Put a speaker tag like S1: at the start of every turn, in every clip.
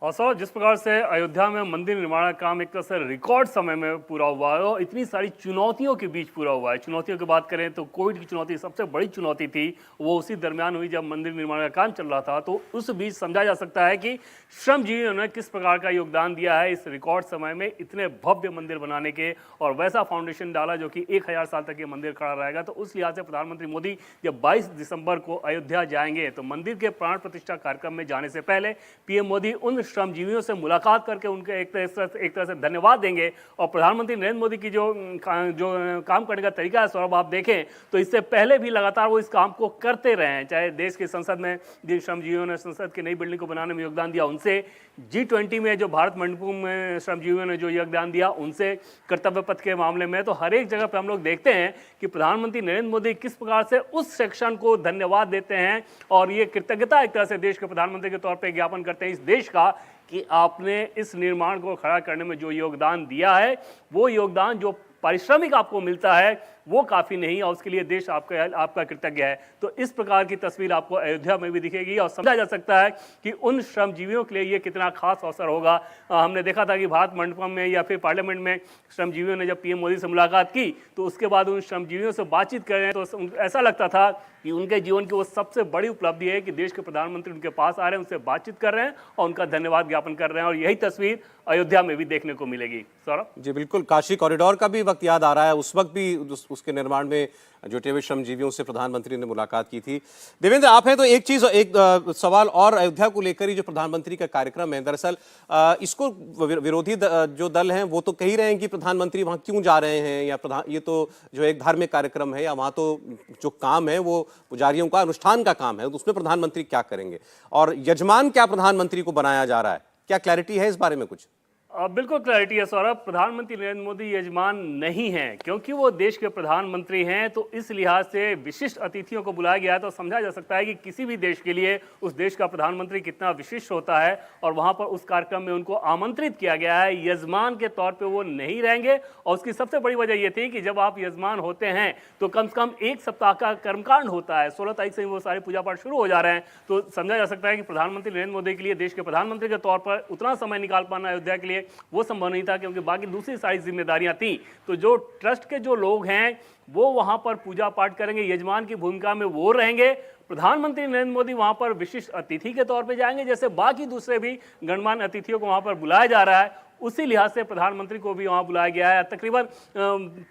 S1: और सर, जिस प्रकार से अयोध्या में मंदिर निर्माण का काम एक तरह से रिकॉर्ड समय में पूरा हुआ है और इतनी सारी चुनौतियों के बीच पूरा हुआ है। चुनौतियों की बात करें तो कोविड की चुनौती सबसे बड़ी चुनौती थी, वो उसी दरमियान हुई जब मंदिर निर्माण का काम चल रहा था। तो उस बीच समझा जा सकता है कि श्रमजीवियों ने किस प्रकार का योगदान दिया है इस रिकॉर्ड समय में इतने भव्य मंदिर बनाने के, और वैसा फाउंडेशन डाला जो कि 1000 साल तक ये मंदिर खड़ा रहेगा। तो उस लिहाज से प्रधानमंत्री मोदी जब 22 दिसंबर को अयोध्या जाएंगे तो मंदिर के प्राण प्रतिष्ठा कार्यक्रम में जाने से पहले पीएम मोदी उन श्रमजीवियों से मुलाकात करके उनके एक तरह से धन्यवाद देंगे। और प्रधानमंत्री नरेंद्र मोदी की जो काम करने का तरीका है सौरभ, आप देखें तो इससे पहले भी लगातार वो इस काम को करते रहे हैं। चाहे देश की संसद में जिन श्रमजीवियों ने संसद की नई बिल्डिंग को बनाने में योगदान दिया उनसे, G20 में जो भारत मंडपम में श्रमजीवियों ने जो योगदान दिया उनसे, कर्तव्य पथ के मामले में, तो हर एक जगह पर हम लोग देखते हैं कि प्रधानमंत्री नरेंद्र मोदी किस प्रकार से उस सेक्शन को धन्यवाद देते हैं और ये कृतज्ञता एक तरह से देश के प्रधानमंत्री के तौर पर ज्ञापन करते हैं इस देश का कि आपने इस निर्माण को खड़ा करने में जो योगदान दिया है, वो योगदान जो पारिश्रमिक आपको मिलता है वो काफ़ी नहीं, और उसके लिए देश आपका कृतज्ञ है। तो इस प्रकार की तस्वीर आपको अयोध्या में भी दिखेगी और समझा जा सकता है कि उन श्रमजीवियों के लिए ये कितना खास अवसर होगा। हमने देखा था कि भारत मंडपम में या फिर पार्लियामेंट में श्रमजीवियों ने जब पीएम मोदी से मुलाकात की तो उसके बाद उन श्रमजीवियों से बातचीत कर रहे हैं तो ऐसा लगता था कि उनके जीवन की वो सबसे बड़ी उपलब्धि है कि देश के प्रधानमंत्री उनके पास आ रहे हैं, उनसे बातचीत कर रहे हैं और उनका धन्यवाद ज्ञापन कर रहे हैं, और यही तस्वीर अयोध्या में भी देखने को मिलेगी। सौरभ
S2: जी बिल्कुल, काशी कॉरिडोर का भी वक्त याद आ रहा है, उस वक्त भी उसके निर्माण में जुटे हुए श्रमजीवियों से प्रधानमंत्री ने मुलाकात की थी। देवेंद्र, आप हैं तो एक सवाल और अयोध्या को लेकर ही जो प्रधानमंत्री का कार्यक्रम है, दरअसल इसको विरोधी जो दल हैं वो तो कह ही रहे हैं कि प्रधानमंत्री वहां क्यों जा रहे हैं, या ये तो जो एक धार्मिक कार्यक्रम है, या वहां तो जो काम है वो पुजारियों का अनुष्ठान का काम है, तो उसमें प्रधानमंत्री क्या करेंगे, और यजमान क्या प्रधानमंत्री को बनाया जा रहा है, क्या क्लैरिटी है इस बारे में कुछ?
S1: बिल्कुल क्लैरिटी है सौरभ। प्रधानमंत्री नरेंद्र मोदी यजमान नहीं हैं क्योंकि वो देश के प्रधानमंत्री हैं, तो इस लिहाज से विशिष्ट अतिथियों को बुलाया गया है। तो समझा जा सकता है कि किसी भी देश के लिए उस देश का प्रधानमंत्री कितना विशिष्ट होता है, और वहां पर उस कार्यक्रम में उनको आमंत्रित किया गया है। यजमान के तौर पर वो नहीं रहेंगे, और उसकी सबसे बड़ी वजह यह थी कि जब आप यजमान होते हैं तो कम से कम एक सप्ताह का कर्मकांड होता है, 16 तारीख से वो सारे पूजा पाठ शुरू हो जा रहे हैं। तो समझा जा सकता है कि प्रधानमंत्री नरेंद्र मोदी के लिए देश के प्रधानमंत्री के तौर पर उतना समय निकाल पाना अयोध्या के लिए वो संभव नहीं था, क्योंकि बाकी दूसरी सारी जिम्मेदारियां थी। तो जो ट्रस्ट के जो लोग हैं वो वहां पर पूजा पाठ करेंगे, यजमान की भूमिका में वो रहेंगे। प्रधानमंत्री नरेंद्र मोदी वहां पर विशिष्ट अतिथि के तौर पे जाएंगे, जैसे बाकी दूसरे भी गणमान्य अतिथियों को वहां पर बुलाया जा रहा है, उसी लिहाज से प्रधानमंत्री को भी वहां बुलाया गया है। तकरीबन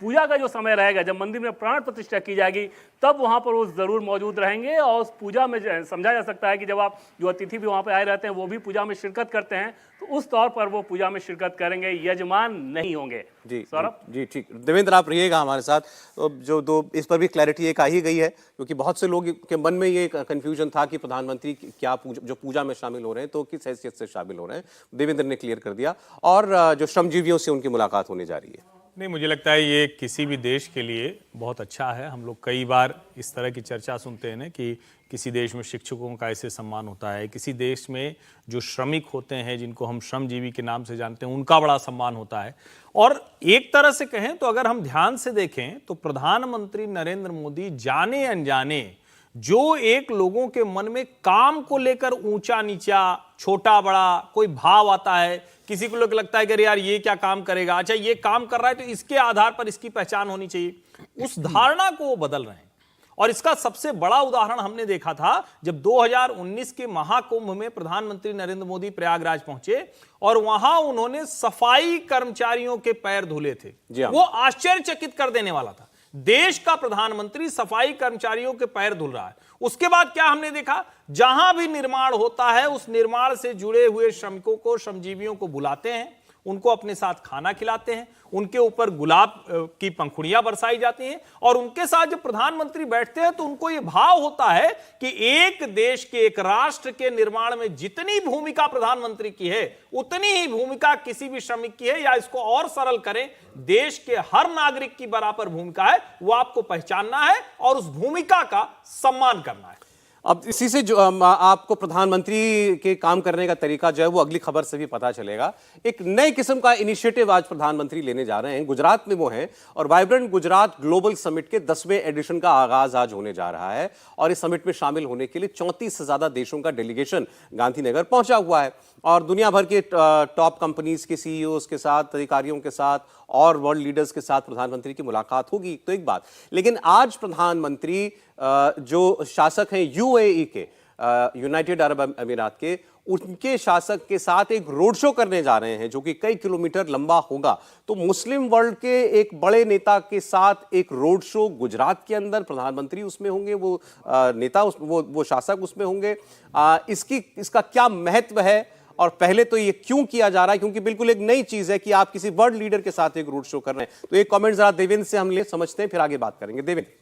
S1: पूजा का जो समय रहेगा, जब मंदिर में प्राण प्रतिष्ठा की जाएगी तब वहां पर वो जरूर मौजूद रहेंगे, और उस पूजा में समझा जा सकता है कि जब आप जो अतिथि भी वहां पर आए रहते हैं वो भी पूजा में शिरकत करते हैं, तो उस तौर पर वो पूजा में शिरकत करेंगे, यजमान नहीं होंगे।
S2: जी
S1: सौरभ
S2: जी ठीक, देवेंद्र आप रहिएगा हमारे साथ। तो जो दो इस पर भी क्लैरिटी एक आ ही गई है, क्योंकि बहुत से लोग के मन में ये कंफ्यूजन था कि प्रधानमंत्री क्या जो पूजा में शामिल हो रहे हैं तो किस हैसियत से शामिल हो रहे हैं। देवेंद्र ने क्लियर कर दिया, और जो श्रमजीवियों से उनकी मुलाकात होने जा रही है।
S3: नहीं, मुझे लगता है ये किसी भी देश के लिए बहुत अच्छा है। हम लोग कई बार इस तरह की चर्चा सुनते हैं ना कि किसी देश में शिक्षकों का ऐसे सम्मान होता है, किसी देश में जो श्रमिक होते हैं जिनको हम श्रमजीवी के नाम से जानते हैं उनका बड़ा सम्मान होता है। और एक तरह से कहें तो अगर हम ध्यान से देखें तो प्रधानमंत्री नरेंद्र मोदी जाने अनजाने जो एक लोगों के मन में काम को लेकर ऊंचा नीचा छोटा बड़ा कोई भाव आता है, किसी को लगता है कि अरे यार ये क्या काम करेगा, अच्छा ये काम कर रहा है तो इसके आधार पर इसकी पहचान होनी चाहिए, उस धारणा को वो बदल रहे हैं। और इसका सबसे बड़ा उदाहरण हमने देखा था जब 2019 के महाकुंभ में प्रधानमंत्री नरेंद्र मोदी प्रयागराज पहुंचे और वहां उन्होंने सफाई कर्मचारियों के पैर धुले थे। वो आश्चर्यचकित कर देने वाला था, देश का प्रधानमंत्री सफाई कर्मचारियों के पैर धुल रहा है। उसके बाद क्या हमने देखा, जहां भी निर्माण होता है उस निर्माण से जुड़े हुए श्रमिकों को, श्रमजीवियों को बुलाते हैं, उनको अपने साथ खाना खिलाते हैं, उनके ऊपर गुलाब की पंखुड़ियां बरसाई जाती हैं, और उनके साथ जब प्रधानमंत्री बैठते हैं तो उनको यह भाव होता है कि एक देश के, एक राष्ट्र के निर्माण में जितनी भूमिका प्रधानमंत्री की है उतनी ही भूमिका किसी भी श्रमिक की है, या इसको और सरल करें, देश के हर नागरिक की बराबर भूमिका है। वो आपको पहचानना है और उस भूमिका का सम्मान करना है।
S2: अब इसी से जो आपको प्रधानमंत्री के काम करने का तरीका जो है वो अगली खबर से भी पता चलेगा। एक नए किस्म का इनिशिएटिव आज प्रधानमंत्री लेने जा रहे हैं, गुजरात में वो है, और वाइब्रेंट गुजरात ग्लोबल समिट के 10वें एडिशन का आगाज आज होने जा रहा है। और इस समिट में शामिल होने के लिए 34 से ज्यादा देशों का डेलीगेशन गांधीनगर पहुंचा हुआ है और दुनिया भर के टॉप कंपनीज के सीईओज के साथ, अधिकारियों के साथ और वर्ल्ड लीडर्स के साथ प्रधानमंत्री की मुलाकात होगी। तो एक बात, लेकिन आज प्रधानमंत्री जो शासक हैं यूएई के, यूनाइटेड अरब अमीरात के, उनके शासक के साथ एक रोड शो करने जा रहे हैं जो कि कई किलोमीटर लंबा होगा। तो मुस्लिम वर्ल्ड के एक बड़े नेता के साथ एक रोड शो गुजरात के अंदर, प्रधानमंत्री उसमें होंगे, वो नेता वो शासक उसमें होंगे। इसका क्या महत्व है और पहले तो ये क्यों किया जा रहा है, क्योंकि बिल्कुल एक नई चीज है कि आप किसी वर्ल्ड लीडर के साथ एक रोड शो कर रहे हैं। तो एक कमेंट जरा देवेंद्र से हम ले समझते हैं, फिर आगे बात करेंगे। देवेंद्र।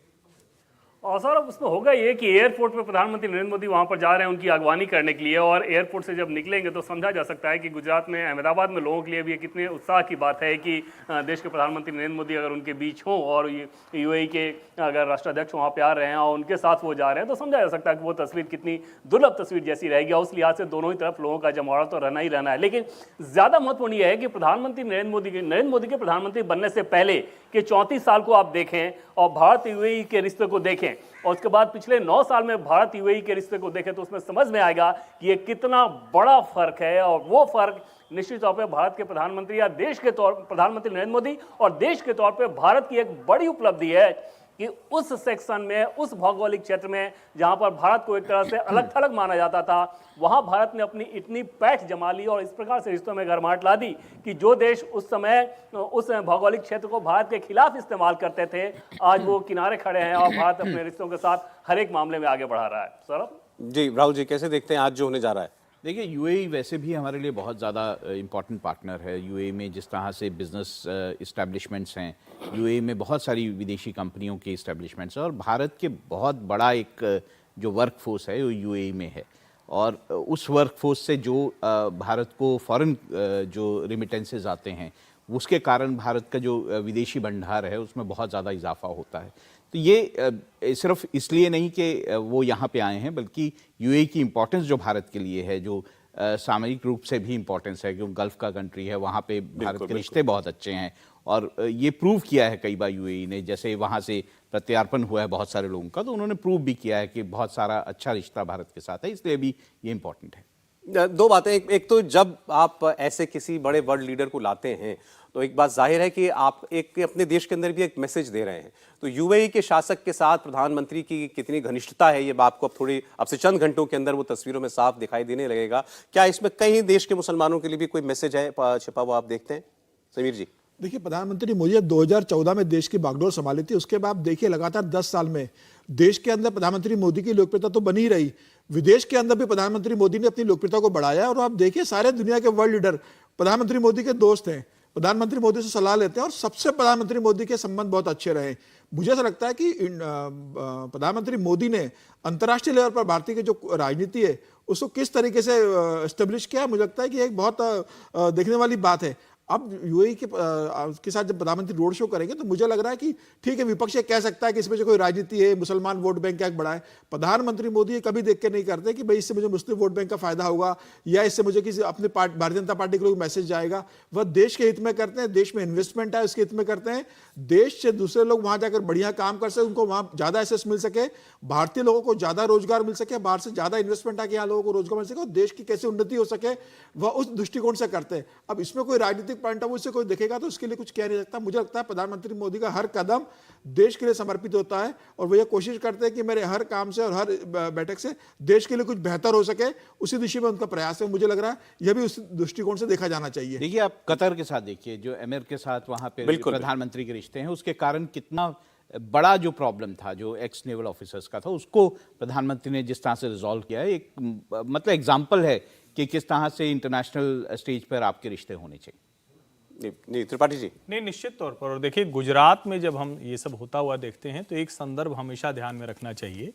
S1: और सर अब उसमें होगा ये कि एयरपोर्ट पे प्रधानमंत्री नरेंद्र मोदी वहां पर जा रहे हैं उनकी अगवानी करने के लिए, और एयरपोर्ट से जब निकलेंगे तो समझा जा सकता है कि गुजरात में, अहमदाबाद में लोगों के लिए भी कितने उत्साह की बात है कि देश के प्रधानमंत्री नरेंद्र मोदी अगर उनके बीच हों और यूएई के अगर राष्ट्राध्यक्ष वहाँ पे आ रहे हैं और उनके साथ वो जा रहे हैं, तो समझा जा सकता है कि वो तस्वीर कितनी दुर्लभ तस्वीर जैसी रहेगी। और उस लिहाज से दोनों ही तरफ लोगों का जमावड़ा तो रहना ही रहना है। लेकिन ज़्यादा महत्वपूर्ण यह है कि प्रधानमंत्री नरेंद्र मोदी के प्रधानमंत्री बनने से पहले के 34 साल को आप देखें और भारत यूएई के रिश्ते को देखें, और उसके बाद पिछले 9 साल में भारत यूएई के रिश्ते को देखें, तो उसमें समझ में आएगा कि ये कितना बड़ा फर्क है। और वो फर्क निश्चित तौर पे भारत के प्रधानमंत्री या देश के तौर प्रधानमंत्री नरेंद्र मोदी और देश के तौर पे भारत की एक बड़ी उपलब्धि है कि उस सेक्शन में, उस भौगोलिक क्षेत्र में जहां पर भारत को एक तरह से अलग थलग माना जाता था, वहां भारत ने अपनी इतनी पैठ जमा ली और इस प्रकार से रिश्तों में गर्माहट ला दी कि जो देश उस समय उस भौगोलिक क्षेत्र को भारत के खिलाफ इस्तेमाल करते थे, आज वो किनारे खड़े हैं और भारत अपने रिश्तों के साथ हर एक मामले में आगे बढ़ा रहा है। सौरभ
S2: जी, राहुल जी कैसे देखते हैं आज जो होने जा रहा है?
S4: देखिए, यूएई वैसे भी हमारे लिए बहुत ज़्यादा इम्पॉर्टेंट पार्टनर है। यूएई में जिस तरह से बिजनेस इस्टेब्लिशमेंट्स हैं, यूएई में बहुत सारी विदेशी कंपनियों के इस्टेब्लिशमेंट्स हैं और भारत के बहुत बड़ा एक जो वर्क फोर्स है वो यूएई में है। और उस वर्क फोर्स से जो भारत को फॉरेन जो रिमिटेंसेस आते हैं, उसके कारण भारत का जो विदेशी भंडार है उसमें बहुत ज़्यादा इजाफा होता है। तो ये सिर्फ इसलिए नहीं कि वो यहाँ पे आए हैं, बल्कि यूएई की इम्पोर्टेंस जो भारत के लिए है, जो सामरिक रूप से भी इम्पोर्टेंस है, क्योंकि गल्फ का कंट्री है, वहाँ पे भारत के रिश्ते बहुत अच्छे हैं। और ये प्रूव किया है कई बार यूएई ने, जैसे वहाँ से प्रत्यार्पण हुआ है बहुत सारे लोगों का, तो उन्होंने प्रूव भी किया है कि बहुत सारा अच्छा रिश्ता भारत के साथ है, इसलिए भी ये इम्पोर्टेंट है।
S2: दो बातें, एक तो जब आप ऐसे किसी बड़े वर्ल्ड लीडर को लाते हैं तो एक बात जाहिर है कि आप एक अपने देश के अंदर भी एक मैसेज दे रहे हैं। तो यूएई के शासक के साथ प्रधानमंत्री की कितनी घनिष्ठता है, ये आपको अब से चंद घंटों के अंदर वो तस्वीरों में साफ दिखाई देने लगेगा। क्या इसमें कई देश के मुसलमानों के लिए भी कोई मैसेज है छिपा हुआ, आप देखते हैं? समीर जी।
S5: देखिए, प्रधानमंत्री मोदी 2014 में देश की बागडोर संभाली थी, उसके बाद देखिए लगातार 10 साल में देश के अंदर प्रधानमंत्री मोदी की लोकप्रियता तो बनी ही रही, विदेश के अंदर भी प्रधानमंत्री मोदी ने अपनी लोकप्रियता को बढ़ाया। और आप देखिए, सारे दुनिया के वर्ल्ड लीडर प्रधानमंत्री मोदी के दोस्त हैं, प्रधानमंत्री मोदी से सलाह लेते हैं और सबसे प्रधानमंत्री मोदी के संबंध बहुत अच्छे रहे। मुझे ऐसा लगता है कि प्रधानमंत्री मोदी ने अंतर्राष्ट्रीय लेवल पर भारतीय की जो राजनीति है उसको किस तरीके से एस्टेब्लिश किया, मुझे लगता है कि एक बहुत देखने वाली बात है। अब यूएई के साथ जब प्रधानमंत्री रोड शो करेंगे तो मुझे लग रहा है कि ठीक है, विपक्ष कह सकता है कि इसमें जो कोई राजनीति है, मुसलमान वोट बैंक क्या बड़ा है। प्रधानमंत्री मोदी ये कभी देख के नहीं करते कि भाई इससे मुझे मुस्लिम वोट बैंक का फायदा होगा या इससे मुझे किसी अपने भारतीय जनता पार्टी के लोग मैसेज जाएगा। वह देश के हित में करते हैं, देश में इन्वेस्टमेंट है उसके हित में करते हैं, देश से दूसरे लोग वहां जाकर बढ़िया काम कर सके, उनको वहां ज्यादा एसेस मिल सके, भारतीय लोगों को ज्यादा रोजगार मिल सके, बाहर से ज्यादा इन्वेस्टमेंट आके यहाँ लोगों को रोजगार मिल सके और देश की कैसे उन्नति हो सके, वह उस दृष्टिकोण से करते हैं। अब इसमें कोई राजनीतिक पॉइंट ऑफ व्यू से कोई देखेगा तो उसके लिए कुछ कह नहीं सकता। मुझे लगता है प्रधानमंत्री मोदी का हर कदम देश के लिए समर्पित होता है और वो ये कोशिश करते हैं कि मेरे हर काम से और हर बैठक से देश के लिए कुछ बेहतर हो सके, उसी दिशा में उनका प्रयास है। मुझे लग रहा है यह भी उस दृष्टिकोण से देखा जाना चाहिए।
S4: देखिए, आप कतर के साथ देखिए, जो अमेरिका के साथ वहां पे प्रधानमंत्री के रिश्ते हैं, उसके कारण कितना बड़ा जो प्रॉब्लम था, जो एक्स नेवल ऑफिसर्स का था, उसको प्रधानमंत्री ने जिस तरह से रिजॉल्व किया है, एक मतलब एग्जाम्पल है कि किस तरह से इंटरनेशनल स्टेज पर आपके रिश्ते होने चाहिए।
S2: नहीं, त्रिपाठी जी।
S3: नहीं, निश्चित तौर पर। और देखिए, गुजरात में जब हम ये सब होता हुआ देखते हैं तो एक संदर्भ हमेशा ध्यान में रखना चाहिए।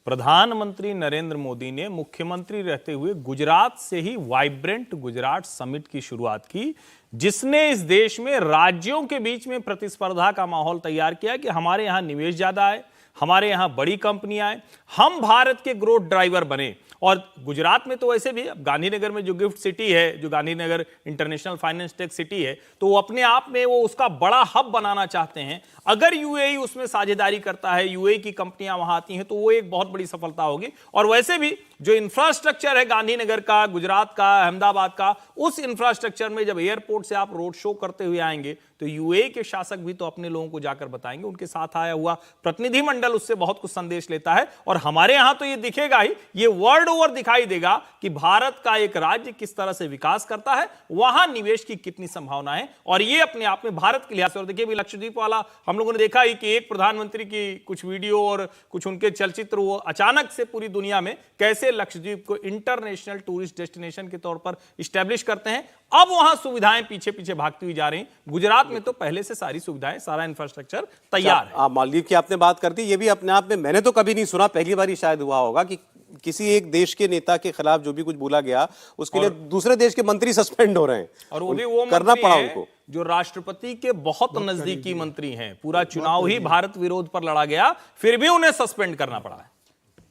S3: प्रधानमंत्री नरेंद्र मोदी ने मुख्यमंत्री रहते हुए गुजरात से ही वाइब्रेंट गुजरात समिट की शुरुआत की, जिसने इस देश में राज्यों के बीच में प्रतिस्पर्धा का माहौल तैयार किया कि हमारे यहाँ निवेश ज्यादा है, हमारे यहाँ बड़ी कंपनियां आए, हम भारत के ग्रोथ ड्राइवर बने। और गुजरात में तो वैसे भी अब गांधीनगर में जो गिफ्ट सिटी है, जो Gandhinagar international finance tech city है, तो वो अपने आप में वो उसका बड़ा हब बनाना चाहते हैं। अगर यूएई उसमें साझेदारी करता है, यूएई की कंपनियां वहां आती हैं, तो वो एक बहुत बड़ी सफलता होगी। और वैसे भी जो इंफ्रास्ट्रक्चर है गांधीनगर का, गुजरात का, अहमदाबाद का, उस इंफ्रास्ट्रक्चर में जब एयरपोर्ट से आप रोड शो करते हुए आएंगे तो यूएई के शासक भी तो अपने लोगों को जाकर बताएंगे। उनके साथ आया हुआ प्रतिनिधिमंडल उससे बहुत कुछ संदेश लेता है। और हमारे यहां तो ये दिखेगा ही, ये वर्ल्ड ओवर दिखाई देगा कि भारत का एक राज्य किस तरह से विकास करता है, वहां निवेश की कितनी संभावना है। और ये अपने आप में भारत के लिहाज से, और देखिए भी लक्षद्वीप वाला हम लोगों ने देखा ही कि एक प्रधानमंत्री की कुछ वीडियो और कुछ उनके चलचित्र वो अचानक से पूरी दुनिया में कैसे लक्षद्वीप को इंटरनेशनल टूरिस्ट डेस्टिनेशन के तौर पर स्टैब्लिश करते हैं। अब वहां सुविधाएं पीछे पीछे भागती हुई जा रही। गुजरात में तो पहले से सारी सुविधाएं, सारा इंफ्रास्ट्रक्चर तैयार है।
S2: आप मालदीव की आपने बात कर दी, ये भी अपने आप में मैंने तो कभी नहीं सुना, पहली बार ही शायद हुआ होगा कि किसी एक देश के नेता के खिलाफ जो भी कुछ बोला गया उसके लिए दूसरे देश के मंत्री सस्पेंड हो रहे हैं।
S3: और वो
S2: करना
S3: मंत्री
S2: पड़ा
S3: हैं
S2: उनको,
S3: जो राष्ट्रपति के बहुत नजदीकी मंत्री हैं। पूरा चुनाव ही भारत विरोध पर लड़ा गया, फिर भी उन्हें सस्पेंड करना पड़ा है।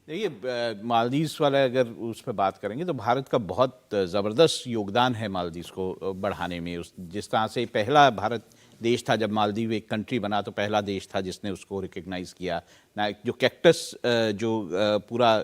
S4: देखिए, मालदीव्स वाला अगर उस पर बात करेंगे तो भारत का बहुत ज़बरदस्त योगदान है मालदीव्स को बढ़ाने में। जिस तरह से पहला भारत देश था, जब मालदीव एक कंट्री बना तो पहला देश था जिसने उसको रिकग्नाइज़ किया ना। जो कैक्टस जो पूरा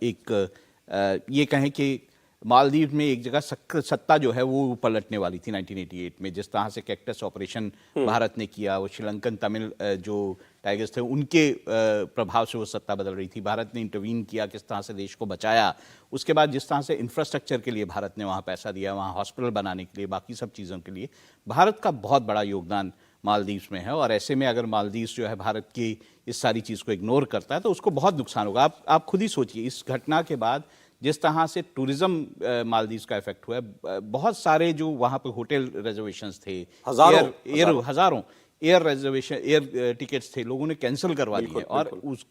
S4: एक ये कहें कि मालदीव में एक जगह सत्ता जो है वो पलटने वाली थी 1988 में। जिस तरह से कैक्टस ऑपरेशन भारत ने किया, वो श्रीलंकन तमिल जो टाइगर्स थे उनके प्रभाव से वो सत्ता बदल रही थी। भारत ने इंटरवीन किया, किस तरह से देश को बचाया। उसके बाद जिस तरह से इंफ्रास्ट्रक्चर के लिए भारत ने वहाँ पैसा दिया, वहाँ हॉस्पिटल बनाने के लिए, बाकी सब चीज़ों के लिए भारत का बहुत बड़ा योगदान मालदीव्स में है। और ऐसे में अगर मालदीव्स जो है भारत की इस सारी चीज़ को इग्नोर करता है तो उसको बहुत नुकसान होगा। आप खुद ही सोचिए, इस घटना के बाद जिस तरह से टूरिज्म मालदीव्स का इफेक्ट हुआ है, बहुत सारे जो वहाँ पे होटल रिजर्वेशंस थे, हजारों एयर रिजर्वेशन, एयर टिकट्स थे, लोगों ने कैंसिल करवा दिए। और उस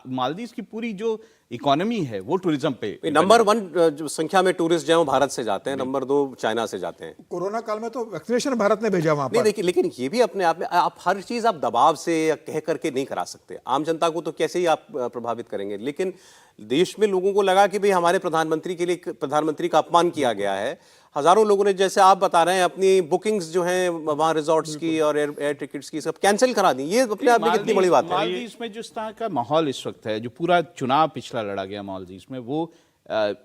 S4: मालदीव्स की पूरी जो इकोनॉमी है वो टूरिज्म पे
S2: नंबर 1 जो संख्या में टूरिस्ट जो भारत से जाते हैं, नंबर 2 चाइना से जाते हैं।
S5: कोरोना काल में तो वैक्सीनेशन भारत ने भेजा वहां पर।
S2: नहीं देखिए, लेकिन ये भी अपने आप में आप हर चीज आप दबाव से या कह करके नहीं करा सकते। आम जनता को तो कैसे ही आप प्रभावित करेंगे, लेकिन देश में लोगों को लगा कि भाई हमारे प्रधानमंत्री के लिए, प्रधानमंत्री का अपमान किया गया है। हजारों लोगों ने, जैसे आप बता रहे हैं, अपनी बुकिंग्स जो हैं वहां रिजॉर्ट्स की और एयर टिकट्स की सब कैंसिल करा दी। ये अपने आप में कितनी बड़ी बात है।
S4: मालदीव्स में जिस तरह का माहौल इस वक्त है, जो पूरा चुनाव पिछला लड़ा गया मालदीव्स में, वो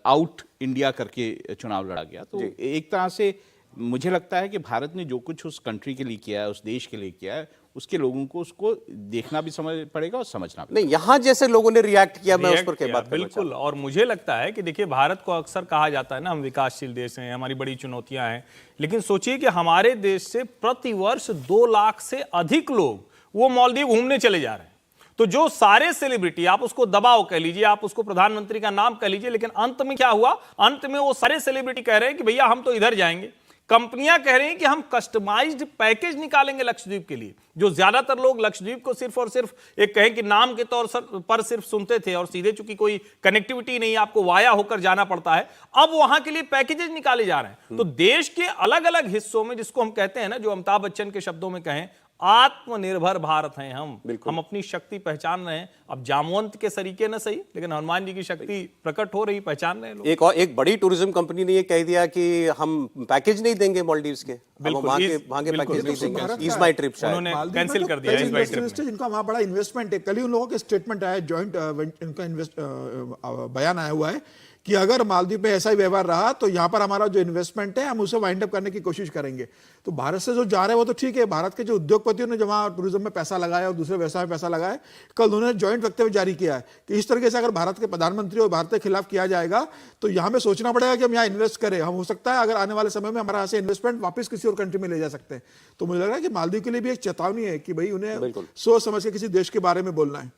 S4: आउट इंडिया करके चुनाव लड़ा गया। तो एक तरह से मुझे लगता है कि भारत ने जो कुछ उस कंट्री के लिए किया है, उस देश के लिए किया है, उसके लोगों को उसको देखना भी समझ पड़ेगा और समझना भी।
S2: नहीं, यहां जैसे लोगों ने रिएक्ट किया, मैं उस पर क्या बात करना
S3: बिल्कुल। और मुझे लगता है कि देखिए, भारत को अक्सर कहा जाता है ना, हम विकासशील देश हैं, हमारी बड़ी चुनौतियां हैं, लेकिन सोचिए कि हमारे देश से प्रतिवर्ष 2 लाख से अधिक लोग वो मालदीव घूमने चले जा रहे हैं। तो जो सारे सेलिब्रिटी, आप उसको दबाव कह लीजिए, आप उसको प्रधानमंत्री का नाम कह लीजिए, लेकिन अंत में क्या हुआ? अंत में वो सारे सेलिब्रिटी कह रहे हैं कि भैया हम तो इधर जाएंगे। कंपनियां कह रही हैं कि हम कस्टमाइज्ड पैकेज निकालेंगे लक्षद्वीप के लिए। जो ज्यादातर लोग लक्षद्वीप को सिर्फ और सिर्फ एक कहें कि नाम के तौर पर सिर्फ सुनते थे, और सीधे चूंकि कोई कनेक्टिविटी नहीं, आपको वाया होकर जाना पड़ता है, अब वहां के लिए पैकेजेस निकाले जा रहे हैं। तो देश के अलग अलग हिस्सों में, जिसको हम कहते हैं ना, जो अमिताभ बच्चन के शब्दों में कहें, आत्मनिर्भर भारत हैं हम अपनी शक्ति पहचान रहे हैं। अब जामवंत के सरीके न सही, लेकिन हनुमान जी की शक्ति प्रकट हो रही, पहचान रहे लोग।
S2: एक बड़ी टूरिज्म कंपनी ने ये कह दिया कि हम पैकेज नहीं देंगे मालदीव्स के, वहां के पैकेज नहीं देंगे, ईज माई ट्रिप शायद
S3: उन्होंने कैंसिल कर दिया ईज माई ट्रिप।
S5: जिनका वहां बड़ा इन्वेस्टमेंट है, कल ही उन लोगों के स्टेटमेंट आया, जॉइंट इनका बयान आया हुआ है कि अगर मालदीव में ऐसा ही व्यवहार रहा तो यहां पर हमारा जो इन्वेस्टमेंट है हम उसे वाइंड अप करने की कोशिश करेंगे। तो भारत से जो जा रहे हैं वो तो ठीक है, भारत के जो उद्योगपतियों ने जहां टूरिज्म में पैसा लगाया और दूसरे व्यवसाय में पैसा लगाया, कल उन्होंने जॉइंट वक्तव्य जारी किया है कि इस तरीके से अगर भारत के प्रधानमंत्री और भारत के खिलाफ किया जाएगा तो यहां में सोचना पड़ेगा कि हम यहाँ इन्वेस्ट करें। हम हो सकता है अगर आने वाले समय में हमारा यहाँ से इन्वेस्टमेंट वापस किसी और कंट्री में ले जा सकते हैं। तो मुझे लग रहा है कि मालदीव के लिए भी एक चेतावनी है कि भाई उन्हें सोच समझ के किसी देश के बारे में बोलना है।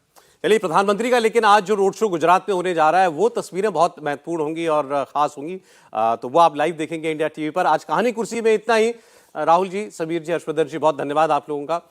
S2: चलिए, प्रधानमंत्री का लेकिन आज जो रोड शो गुजरात में होने जा रहा है वो तस्वीरें बहुत महत्वपूर्ण होंगी और खास होंगी, तो वो आप लाइव देखेंगे इंडिया टीवी पर। आज कहानी कुर्सी में इतना ही। राहुल जी, समीर जी, हर्षवर्धन जी, बहुत धन्यवाद आप लोगों का।